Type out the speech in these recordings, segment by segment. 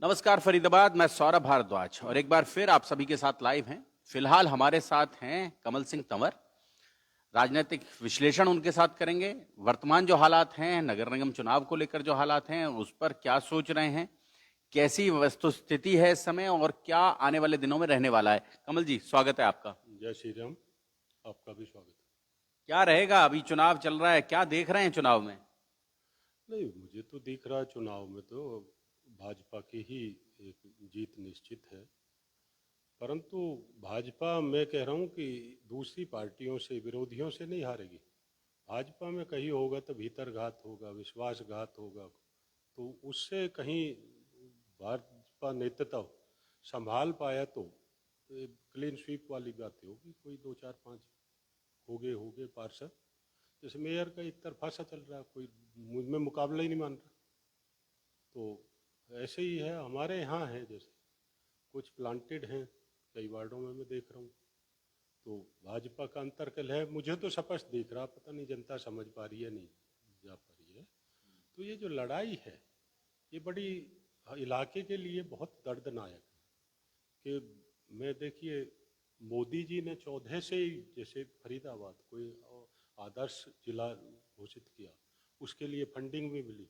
नमस्कार फरीदाबाद, मैं सौरभ भारद्वाज और एक बार फिर आप सभी के साथ लाइव हैं। फिलहाल हमारे साथ हैं कमल सिंह तंवर। राजनीतिक विश्लेषण उनके साथ करेंगे। वर्तमान जो हालात हैं, नगर निगम चुनाव को लेकर जो हालात हैं, उस पर क्या सोच रहे हैं, कैसी वस्तुस्थिति है इस समय और क्या आने वाले दिनों में रहने वाला है। कमल जी, स्वागत है आपका। जय श्री राम। आपका भी स्वागत है। क्या रहेगा, अभी चुनाव चल रहा है, क्या देख रहे हैं चुनाव में? नहीं, मुझे तो दिख रहा है चुनाव में तो भाजपा की ही एक जीत निश्चित है। परंतु भाजपा, मैं कह रहा हूँ कि दूसरी पार्टियों से, विरोधियों से नहीं हारेगी। भाजपा में कहीं होगा तो भीतरघात होगा, विश्वासघात होगा, तो उससे कहीं भाजपा नेतृत्व संभाल पाया तो क्लीन स्वीप वाली बातें होगी। कोई 2 4 5 हो गए पार्षद। जैसे मेयर का एक तरफा सा चल रहा है, कोई मुझ में मुकाबला ही नहीं मान रहा। तो ऐसे ही है, हमारे यहाँ है, जैसे कुछ प्लांटेड हैं कई वार्डों में मैं देख रहा हूँ। तो भाजपा का अंतर्कल है, मुझे तो स्पष्ट दिख रहा, पता नहीं जनता समझ पा रही है नहीं जा पा रही है। तो ये जो लड़ाई है, ये बड़ी इलाके के लिए बहुत दर्दनाक है। कि मैं देखिए, मोदी जी ने 14 से ही जैसे फरीदाबाद कोई आदर्श जिला घोषित किया, उसके लिए फंडिंग भी मिली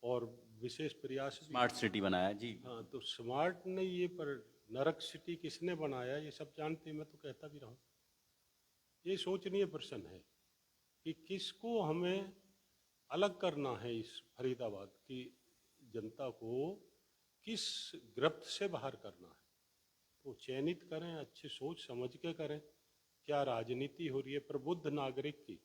और विशेष प्रयास भी। स्मार्ट सिटी बनाया जी। हाँ, तो स्मार्ट नहीं ये, पर नरक सिटी किसने बनाया ये सब जानते हैं, मैं तो कहता भी रहूं। ये सोचनीय प्रश्न है कि किसको हमें अलग करना है इस फरीदाबाद की जनता को, किस गिरफ्त से बाहर करना है। तो चयनित करें, अच्छी सोच समझ के करें। क्या राजनीति हो रही है प्रबुद्ध नागरिक की,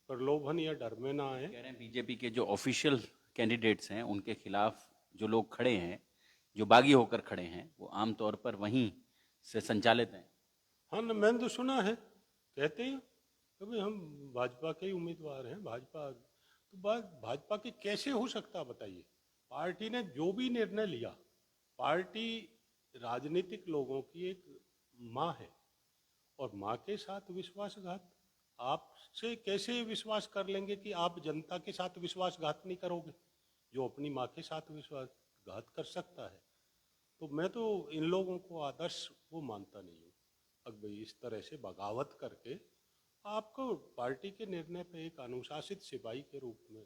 प्रलोभन या डर में ना आए। कह रहे हैं बीजेपी के जो ऑफिशियल कैंडिडेट्स हैं उनके खिलाफ जो लोग खड़े हैं, जो बागी होकर खड़े हैं, वो आमतौर पर वहीं से संचालित हैं। हाँ ना, मैंने तो सुना है, कहते हैं कि भाई हम भाजपा के ही उम्मीदवार हैं। भाजपा तो बात भाजपा की कैसे हो सकता बताइए। पार्टी ने जो भी निर्णय लिया, पार्टी राजनीतिक लोगों की एक माँ है, और माँ के साथ विश्वासघात। आपसे कैसे विश्वास कर लेंगे कि आप जनता के साथ विश्वासघात नहीं करोगे, जो अपनी माँ के साथ विश्वासघात कर सकता है। तो मैं तो इन लोगों को आदर्श वो मानता नहीं हूँ। अब भाई इस तरह से बगावत करके आपको पार्टी के निर्णय पे एक अनुशासित सिपाही के रूप में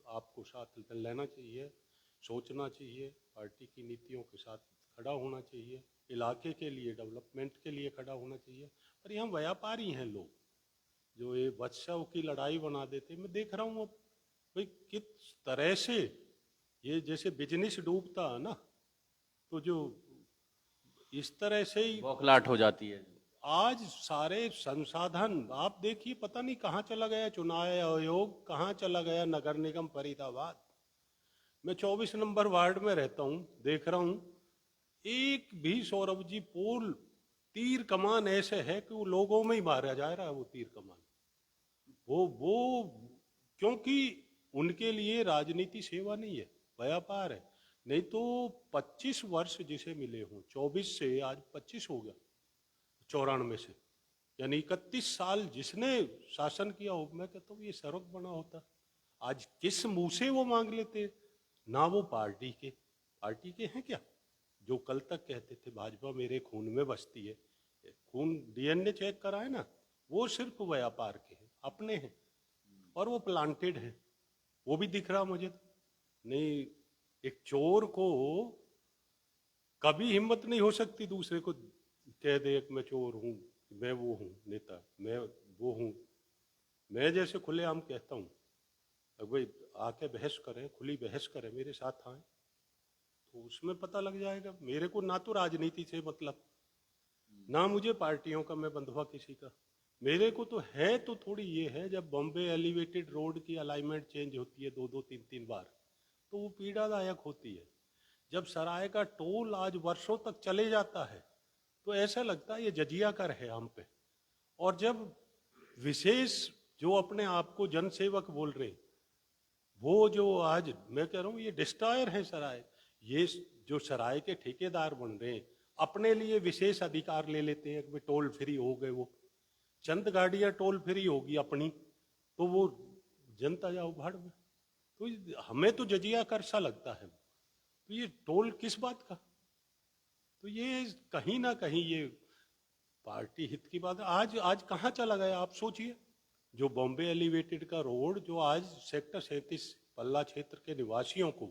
आपको साथ लेना चाहिए, सोचना चाहिए, पार्टी की नीतियों के साथ खड़ा होना चाहिए, इलाके के लिए, डेवलपमेंट के लिए खड़ा होना चाहिए। पर यहाँ व्यापारी हैं लोग, जो ये वत्सव की लड़ाई बना देते। मैं देख रहा हूँ अब भाई किस तरह से ये जैसे बिजनेस डूबता है ना, तो जो इस तरह से ही बौखलाहट हो जाती है। आज सारे संसाधन आप देखिए, पता नहीं कहाँ चला गया चुनाव आयोग, कहाँ चला गया नगर निगम फरीदाबाद। मैं 24 नंबर वार्ड में रहता हूँ, देख रहा हूँ एक भी सौरभ जी पोल, तीर कमान ऐसे है कि वो लोगों में ही मारा जा रहा है। वो तीर कमान वो क्योंकि उनके लिए राजनीति सेवा नहीं है, व्यापार है। नहीं तो 25 वर्ष जिसे मिले हों, 24 से आज 25 हो गया, 94 से, यानी 31 साल जिसने शासन किया हो, मैं कहता हूँ ये सर्वक बना होता। आज किस मुंह से वो मांग लेते ना, वो पार्टी के हैं क्या, जो कल तक कहते थे भाजपा मेरे खून में बसती है। खून डीएनए चेक करा है ना, वो सिर्फ व्यापार के हैं, अपने हैं, और वो प्लांटेड हैं। वो भी दिख रहा मुझे तो। नहीं, एक चोर को कभी हिम्मत नहीं हो सकती दूसरे को कह दे कि मैं चोर हूँ, मैं वो हूँ नेता, मैं वो हूँ। मैं जैसे खुलेआम कहता हूँ, अब भाई आके बहस करें, खुली बहस करें, मेरे साथ आए, तो उसमें पता लग जाएगा। मेरे को ना तो राजनीति से मतलब, ना मुझे पार्टियों का मैं बंधुआ किसी का। मेरे को तो है तो थोड़ी ये है, जब बॉम्बे एलिवेटेड रोड की अलाइनमेंट चेंज होती है 2 2 3 3 बार, तो वो पीड़ादायक होती है। जब सराय का टोल आज वर्षों तक चले जाता है, तो ऐसा लगता है ये जजिया कर है हम पे। और जब विशेष जो अपने आप को जनसेवक बोल रहे, वो जो आज मैं कह रहा हूँ ये डिस्ट्रॉयर है सराय, ये जो सराय के ठेकेदार बन रहे हैं, अपने लिए विशेष अधिकार ले लेते हैं कि टोल फ्री हो गए, वो चंद गाड़ियां टोल फ्री होगी अपनी, तो वो जनता जाओ भाड़ में। तो हमें तो जजिया कर सा लगता है। तो ये टोल किस बात का? तो ये कहीं ना कहीं ये पार्टी हित की बात है। आज आज कहाँ चला गया आप सोचिए। जो बॉम्बे एलिवेटेड का रोड जो आज सेक्टर 37 पल्ला क्षेत्र के निवासियों को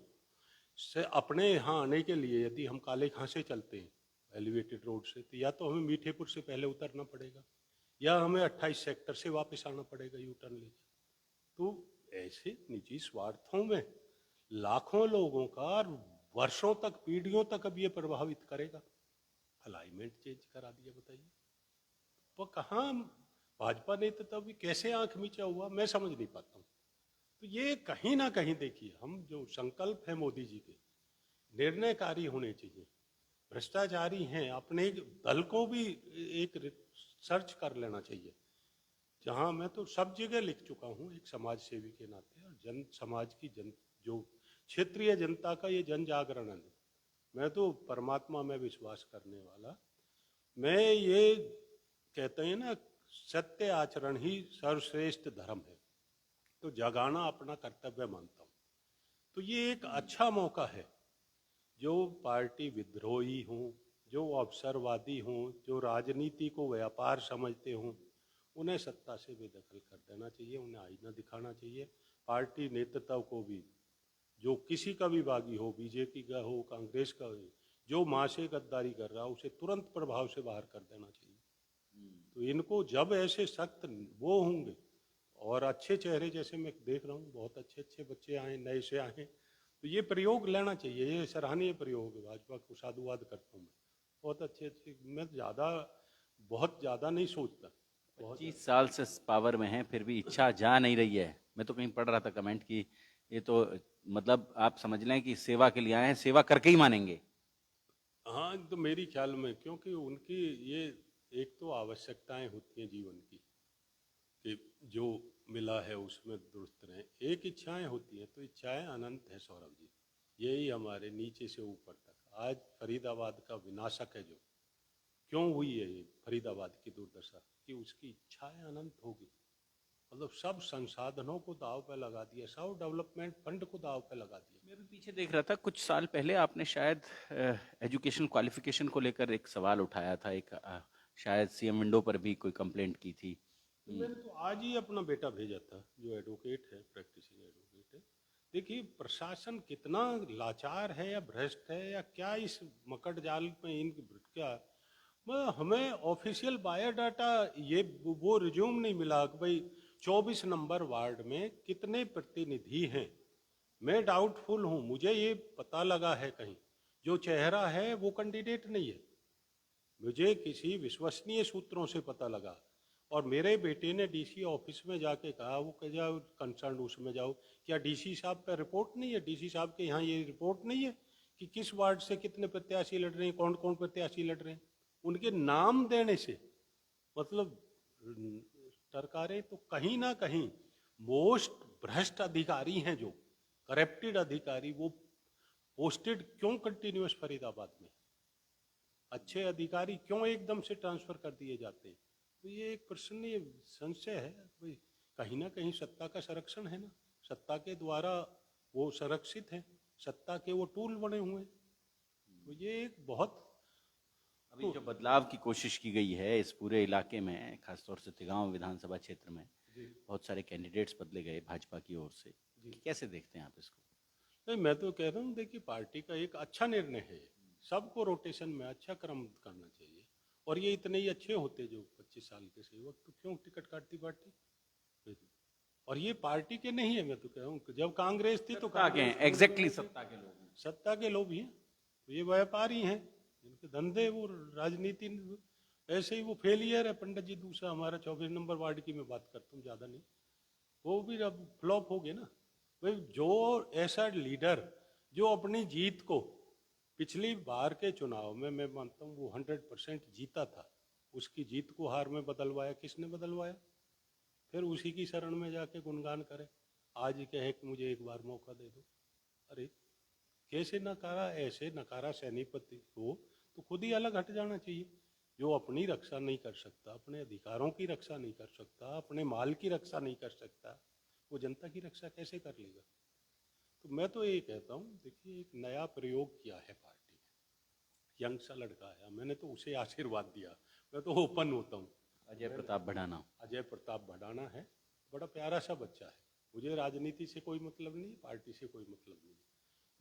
से अपने यहाँ आने के लिए यदि हम काले खां से चलते हैं एलिवेटेड रोड से, तो या तो हमें मीठेपुर से पहले उतरना पड़ेगा या हमें 28 सेक्टर से वापस आना पड़ेगा यू टर्न लेके। तो ऐसे निजी स्वार्थों में लाखों लोगों का वर्षों तक पीढ़ियों तक अब ये प्रभावित करेगा। अलाइनमेंट चेंज करा दिया, बताइए वो कहाँ भाजपा ने तो तभी कैसे आंख मीचा हुआ, मैं समझ नहीं पाता हूँ। तो ये कहीं ना कहीं देखिए, हम जो संकल्प है मोदी जी के निर्णयकारी होने चाहिए। भ्रष्टाचारी हैं, अपने दल को भी एक सर्च कर लेना चाहिए। जहाँ मैं तो सब जगह लिख चुका हूँ एक समाज सेवी के नाते, और जन समाज की जो क्षेत्रीय जनता का ये जन जागरण है। मैं तो परमात्मा में विश्वास करने वाला, मैं ये कहते हैं ना सत्य आचरण ही सर्वश्रेष्ठ धर्म है, तो जगाना अपना कर्तव्य मानता हूँ। तो ये एक अच्छा मौका है, जो पार्टी विद्रोही हों, जो अवसरवादी हों, जो राजनीति को व्यापार समझते हों, उन्हें सत्ता से बेदखल कर देना चाहिए, उन्हें आईना दिखाना चाहिए। पार्टी नेतृत्व को भी, जो किसी का भी बागी हो, बीजेपी का हो, कांग्रेस का हो, जो माँ से गद्दारी कर रहा हो उसे तुरंत प्रभाव से बाहर कर देना चाहिए। तो इनको जब ऐसे सख्त वो होंगे, और अच्छे चेहरे जैसे मैं देख रहा हूँ, बहुत अच्छे अच्छे बच्चे आए, नए से आए, तो ये प्रयोग लेना चाहिए। ये सराहनीय प्रयोग है, भाजपा को साधुवाद करता हूँ मैं। बहुत अच्छे अच्छे, मैं बहुत ज़्यादा नहीं सोचता। 25 साल से पावर में है, फिर भी इच्छा जा नहीं रही है। मैं तो कहीं पढ़ रहा था कमेंट कि ये तो मतलब आप समझ लें कि सेवा के लिए आए हैं, सेवा करके ही मानेंगे। हाँ, तो मेरी ख्याल में, क्योंकि उनकी ये एक तो आवश्यकताएं होती हैं जीवन की कि जो मिला है उसमें दुरुस्त रहें, एक इच्छाएं होती हैं, तो इच्छाएं अनंत है सौरभ जी। यही हमारे नीचे से ऊपर तक, आज फरीदाबाद का विनाशक है जो क्यों हुई है ये फरीदाबाद की दुर्दशा, कि उसकी इच्छाएं अनंत होगी। मतलब सब संसाधनों को दाव पे लगा दिया, सब डेवलपमेंट फंड को दाव पे लगा दिया। मैं भी पीछे देख रहा था, कुछ साल पहले आपने शायद एजुकेशन क्वालिफिकेशन को लेकर एक सवाल उठाया था, एक शायद सीएम विंडो पर भी कोई कंप्लेंट की थी। तो मैंने तो आज ही अपना बेटा भेजा था, जो एडवोकेट है, प्रैक्टिसिंग एडवोकेट है। देखिए प्रशासन कितना लाचार है या भ्रष्ट है या क्या, इस मकड़ जाल में इनकी क्या, हमें ऑफिशियल बायोडाटा ये वो रिज्यूम नहीं मिला कि भाई 24 नंबर वार्ड में कितने प्रतिनिधि हैं। मैं डाउटफुल हूँ, मुझे ये पता लगा है कहीं जो चेहरा है वो कैंडिडेट नहीं है, मुझे किसी विश्वसनीय सूत्रों से पता लगा। और मेरे बेटे ने डीसी ऑफिस में जाके कहा, वो कह जाओ कंसर्न उसमें जाओ, क्या डीसी साहब का रिपोर्ट नहीं है, डीसी साहब के यहाँ ये रिपोर्ट नहीं है कि किस वार्ड से कितने प्रत्याशी लड़ रहे हैं, कौन कौन प्रत्याशी लड़ रहे हैं। उनके नाम देने से मतलब सरकारें तो कहीं ना कहीं मोस्ट भ्रष्ट अधिकारी हैं, जो करप्टेड अधिकारी, वो पोस्टेड क्यों कंटिन्यूअस फरीदाबाद में, अच्छे अधिकारी क्यों एकदम से ट्रांसफर कर दिए जाते हैं। तो ये एक प्रश्न, संशय है भाई, कहीं ना कहीं सत्ता का संरक्षण है ना, सत्ता के द्वारा वो संरक्षित है, सत्ता के वो टूल बने हुए हैं। तो ये एक बहुत, अभी जो बदलाव की कोशिश की गई है इस पूरे इलाके में, खासतौर से तिगांव विधानसभा क्षेत्र में बहुत सारे कैंडिडेट्स बदले गए भाजपा की ओर से, कैसे देखते हैं आप इसको? नहीं मैं तो कह रहा हूँ, देखिए पार्टी का एक अच्छा निर्णय है, सबको रोटेशन में अच्छा क्रम करना चाहिए। और ये इतने ही अच्छे होते जो 25 साल के सेवक, तो क्यों टिकट काटती पार्टी? और ये पार्टी के नहीं है, मैं तो कह रहा हूँ जब कांग्रेस थी तो एग्जैक्टली सत्ता के लोग हैं, सत्ता के लोग ही हैं, तो ये व्यापारी हैं, इनके धंधे, वो राजनीति ऐसे ही वो फेलियर है। पंडित जी दूसरा हमारा 24 नंबर वार्ड की मैं बात करता हूँ, ज़्यादा नहीं, वो भी अब फ्लॉप हो गए ना भाई। जो ऐसा लीडर जो अपनी जीत को पिछली बार के चुनाव में मैं मानता हूँ वो 100% जीता था, उसकी जीत को हार में बदलवाया, किसने बदलवाया? फिर उसी की शरण में जाके गुणगान करे, आज कहे कि मुझे एक बार मौका दे दो। अरे कैसे नकारा, ऐसे नकारा सैनिकपति हो तो खुद ही अलग हट जाना चाहिए। जो अपनी रक्षा नहीं कर सकता, अपने अधिकारों की रक्षा नहीं कर सकता, अपने माल की रक्षा नहीं कर सकता, वो जनता की रक्षा कैसे कर लेगा? तो मैं तो ये कहता हूँ, देखिए एक नया प्रयोग किया है पार्टी ने, यंग सा लड़का है, मैंने तो उसे आशीर्वाद दिया, मैं तो ओपन होता हूँ। अजय प्रताप भड़ाना। अजय प्रताप भड़ाना है, बड़ा प्यारा सा बच्चा है। मुझे राजनीति से कोई मतलब नहीं, पार्टी से कोई मतलब नहीं।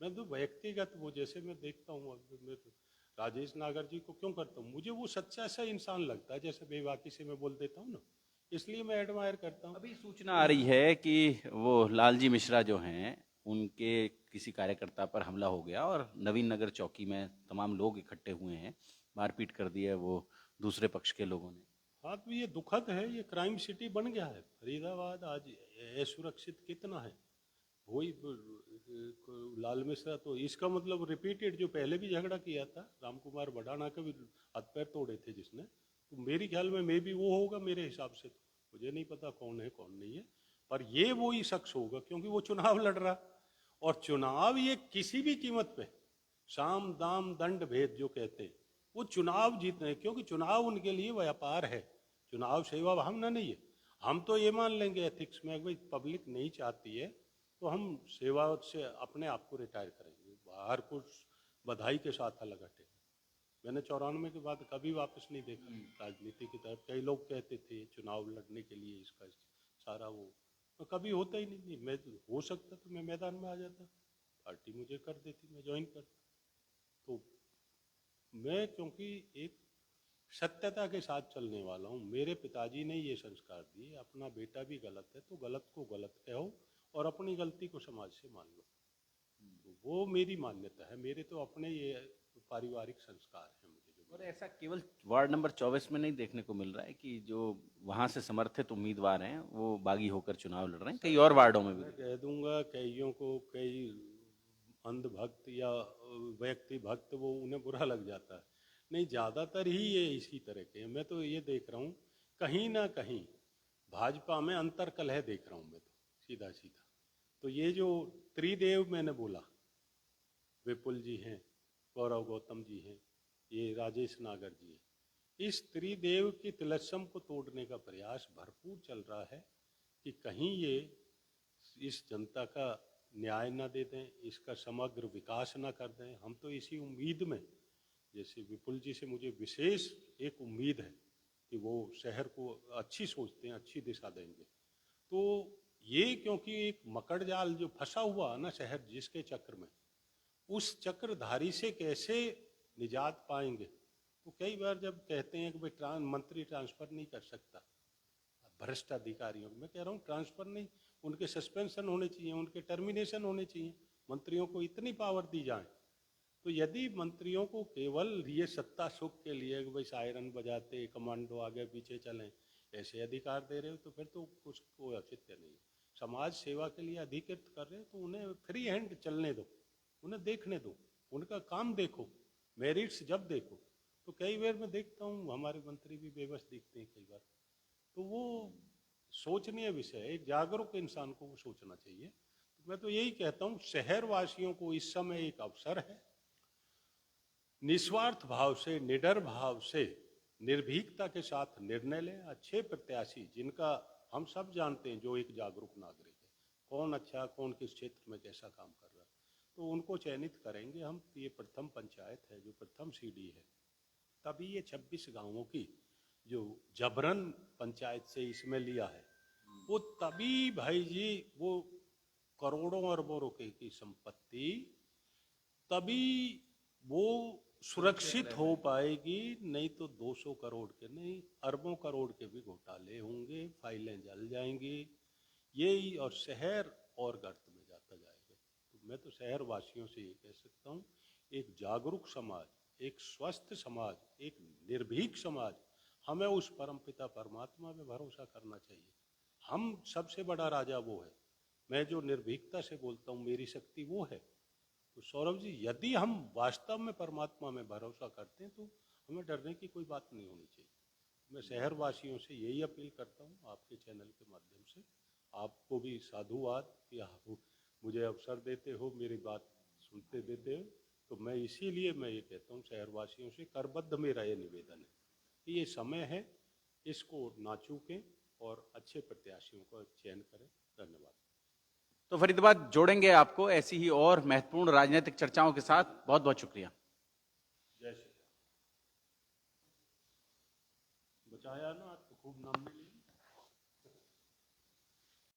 मैं तो व्यक्तिगत वो जैसे मैं देखता हूँ, अब मैं तो राजेश नागर जी को क्यों करता हूँ, मुझे वो सच्चा सा इंसान लगता है, जैसे बेबाकी से मैं बोल देता हूँ ना, इसलिए मैं एडमायर करता हूँ। अभी सूचना आ रही है कि वो लालजी मिश्रा जो हैं उनके किसी कार्यकर्ता पर हमला हो गया और नवीन नगर चौकी में तमाम लोग इकट्ठे हुए हैं, मारपीट कर दी है वो दूसरे पक्ष के लोगों ने। हाँ, तो ये दुखद है, ये क्राइम सिटी बन गया है फरीदाबाद आज, असुरक्षित कितना है। वही लाल मिश्रा, तो इसका मतलब रिपीटेड, जो पहले भी झगड़ा किया था राम कुमार भड़ाना के भी हाथ पैर तोड़े थे जिसने, तो मेरी ख्याल में भी वो होगा मेरे हिसाब से, तो मुझे नहीं पता कौन है कौन नहीं है, पर ये वो ही शख्स होगा क्योंकि वो चुनाव लड़ रहा, और चुनाव ये किसी भी कीमत पे, साम दाम दंड भेद जो कहते हैं, वो चुनाव जीतने, क्योंकि चुनाव उनके लिए व्यापार है, चुनाव सेवा भावना नहीं है। हम तो ये मान लेंगे एथिक्स में, भाई पब्लिक नहीं चाहती है तो हम सेवा से अपने आप को रिटायर करेंगे, बाहर कुछ बधाई के साथ अलग हटे। मैंने 94 के बाद कभी वापस नहीं देखा राजनीति की तरफ। कई लोग कहते थे चुनाव लड़ने के लिए इसका सारा वो, तो कभी होता ही नहीं। मैं हो सकता तो मैं मैदान में आ जाता, पार्टी मुझे कर देती, मैं ज्वाइन करता। तो मैं क्योंकि एक सत्यता के साथ चलने वाला हूँ, मेरे पिताजी ने ये संस्कार दिए, अपना बेटा भी गलत है तो गलत को गलत कहो और अपनी गलती को समाज से मान लो, तो वो मेरी मान्यता है, मेरे तो अपने ये पारिवारिक संस्कार है मुझे जो। और ऐसा केवल वार्ड नंबर 24 में नहीं देखने को मिल रहा है कि जो वहां से समर्थित उम्मीदवार हैं वो बागी होकर चुनाव लड़ रहे हैं, कई और वार्डों में भी। मैं कह दूंगा कईयों को, कई अंधभक्त या व्यक्ति भक्त, वो उन्हें बुरा लग जाता है, नहीं ज़्यादातर ही ये इसी तरह के हैं। मैं तो ये देख रहा हूँ कहीं ना कहीं भाजपा में अंतर कलह देख रहा हूँ मैं तो, सीधा सीधा। तो ये जो त्रिदेव मैंने बोला, विपुल जी हैं, गौरव गौतम जी हैं, ये राजेश नागर जी हैं, इस त्रिदेव की तिलस्म को तोड़ने का प्रयास भरपूर चल रहा है कि कहीं ये इस जनता का न्याय न दे दें, इसका समग्र विकास न कर दें। हम तो इसी उम्मीद में, जैसे विपुल जी से मुझे विशेष एक उम्मीद है कि वो शहर को अच्छी सोचते हैं, अच्छी दिशा देंगे। तो ये क्योंकि एक मकड़ जाल जो फंसा हुआ है ना शहर जिसके चक्र में, उस चक्रधारी से कैसे निजात पाएंगे। तो कई बार जब कहते हैं कि भाई मंत्री ट्रांसफर नहीं कर सकता, भ्रष्ट अधिकारियों, मैं कह रहा हूँ ट्रांसफर नहीं, उनके सस्पेंशन होने चाहिए, उनके टर्मिनेशन होने चाहिए, मंत्रियों को इतनी पावर दी जाए। तो यदि मंत्रियों को केवल ये सत्ता सुख के लिए कि भाई सायरन बजाते कमांडो आगे पीछे चलें, ऐसे अधिकार दे रहे हो तो फिर तो कुछ कोई औचित्य नहीं। समाज सेवा के लिए अधिकृत कर रहे हो तो उन्हें फ्री हैंड चलने दो, उन्हें देखने दो, उनका काम देखो, मेरिट्स जब देखो। तो कई बार मैं देखता हूँ हमारे मंत्री भी बेबस दिखते हैं कई बार, तो वो सोचनीय विषय है, एक जागरूक इंसान को वो सोचना चाहिए। तो मैं तो यही कहता हूँ शहर वासियों को इस समय एक अवसर है, निस्वार्थ भाव से, निडर भाव से, निर्भीकता के साथ निर्णय लें। अच्छे प्रत्याशी जिनका हम सब जानते हैं, जो एक जागरूक नागरिक है, कौन अच्छा, कौन किस क्षेत्र में कैसा काम कर रहा है, तो उनको चयनित करेंगे हम। ये प्रथम पंचायत है, जो प्रथम सीढ़ी है, तभी ये 26 गांवों की जो जबरन पंचायत से इसमें लिया है, वो तभी भाई जी, वो करोड़ों अरबों रुपए की संपत्ति तभी वो सुरक्षित हो पाएगी, नहीं तो 200 करोड़ के नहीं, अरबों करोड़ के भी घोटाले होंगे, फाइलें जल जाएंगी, यही, और शहर और गर्त में जाता जाएगा। तो मैं तो शहर वासियों से ये कह सकता हूँ, एक जागरूक समाज, एक स्वस्थ समाज, एक निर्भीक समाज, हमें उस परमपिता परमात्मा में भरोसा करना चाहिए। हम सबसे बड़ा राजा वो है। मैं जो निर्भीकता से बोलता हूँ, मेरी शक्ति वो है। तो सौरभ जी, यदि हम वास्तव में परमात्मा में भरोसा करते हैं तो हमें डरने की कोई बात नहीं होनी चाहिए। मैं शहर वासियों से यही अपील करता हूँ आपके चैनल के माध्यम से, आपको भी साधुवाद कि आप मुझे अवसर देते हो, मेरी बात सुनते देते हो। तो मैं इसीलिए मैं ये कहता हूँ शहर वासियों से, करबद्ध मेरा ये निवेदन है कि ये समय है, इसको ना चूकें और अच्छे प्रत्याशियों का चयन करें। धन्यवाद। तो फरीदाबाद जोड़ेंगे आपको ऐसी ही और महत्वपूर्ण राजनीतिक चर्चाओं के साथ। बहुत बहुत शुक्रिया। जय श्री राम। बचाया ना, आज तो खूब नाम मिले।